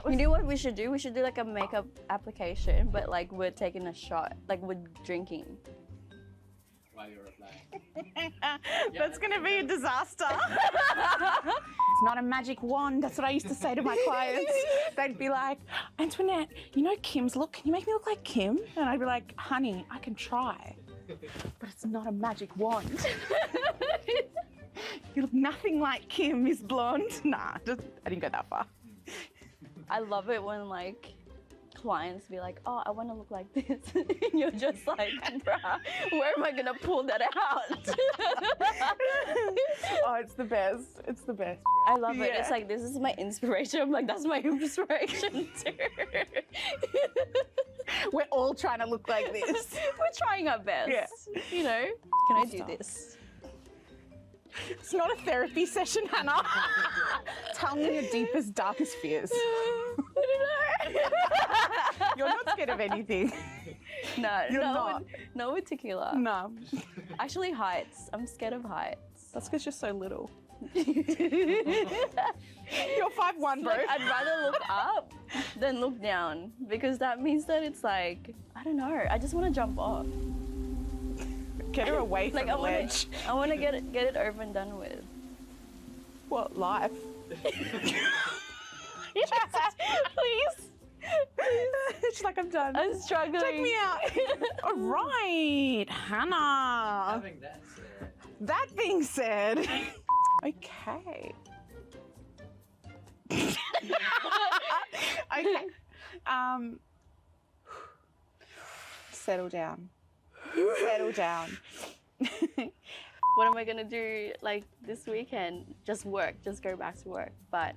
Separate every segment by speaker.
Speaker 1: was...
Speaker 2: You know what we should do? We should do like a makeup application, but like we're taking a shot, like we're drinking.
Speaker 3: While you're applying.
Speaker 1: That's going to be a disaster. It's not a magic wand. That's what I used to say to my clients. They'd be like, Antoinette, you know Kim's look. Can you make me look like Kim? And I'd be like, honey, I can try. But it's not a magic wand. You look nothing like Kim, Miss Blonde. Nah, I didn't go that far.
Speaker 2: I love it when like clients be like, oh, I want to look like this. And you're just like, bruh, where am I going to pull that out?
Speaker 1: Oh, it's the best. It's the best.
Speaker 2: I love it.
Speaker 1: Yeah.
Speaker 2: It's like, this is my inspiration. I'm like, that's my inspiration too.
Speaker 1: We're all trying to look like this.
Speaker 2: We're trying our best.
Speaker 1: Yeah.
Speaker 2: You know, can I do
Speaker 1: Stop.
Speaker 2: this?
Speaker 1: It's not a therapy session, Hannah. Tell me your deepest, darkest fears. You're not scared of anything.
Speaker 2: No,
Speaker 1: You're not.
Speaker 2: no particular.
Speaker 1: No.
Speaker 2: Actually, heights. I'm scared of heights.
Speaker 1: That's because you're so little. You're 5'1", bro.
Speaker 2: Like, I'd rather look up than look down because that means that it's like, I don't know. I just want to jump off.
Speaker 1: Get her away from
Speaker 2: Like
Speaker 1: the ledge.
Speaker 2: I want to get it over and done with.
Speaker 1: What, life?
Speaker 2: Please.
Speaker 1: She's like, I'm done.
Speaker 2: I'm struggling.
Speaker 1: Take me out. All right, Hannah.
Speaker 3: Having that said,
Speaker 1: That being said, okay. Okay. Settle down. Settle down.
Speaker 2: What am I gonna do like this weekend? Just work, just go back to work. But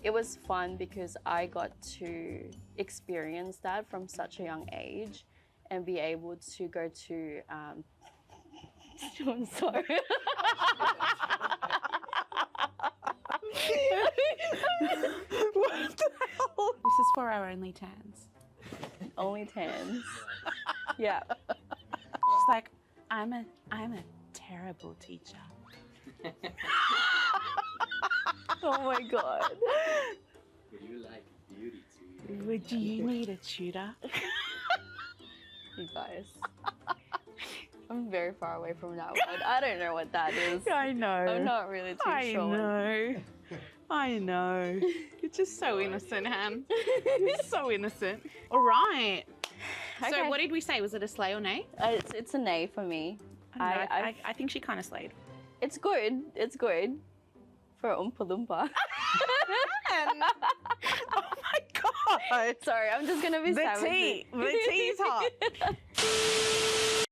Speaker 2: it was fun because I got to experience that from such a young age and be able to go to, I'm sorry.
Speaker 1: What the hell? This is for our only tans.
Speaker 2: Only tans. Yeah.
Speaker 1: She's like, I'm a terrible teacher.
Speaker 2: Oh my God.
Speaker 3: would you like beauty to you?
Speaker 1: Would you need a tutor?
Speaker 2: You guys. I'm very far away from that one. I don't know what that is.
Speaker 1: I know.
Speaker 2: I'm not really too sure.
Speaker 1: I know. You're just so innocent, Han. You're so innocent. All right.
Speaker 2: Okay.
Speaker 1: So what did we say? Was it a slay or nay?
Speaker 2: It's an A for me.
Speaker 1: I think she kind of slayed.
Speaker 2: It's good. It's good for Oompa Loompa.
Speaker 1: Oh my God.
Speaker 2: Sorry, I'm just gonna be
Speaker 1: The
Speaker 2: savage.
Speaker 1: tea. The tea's hot.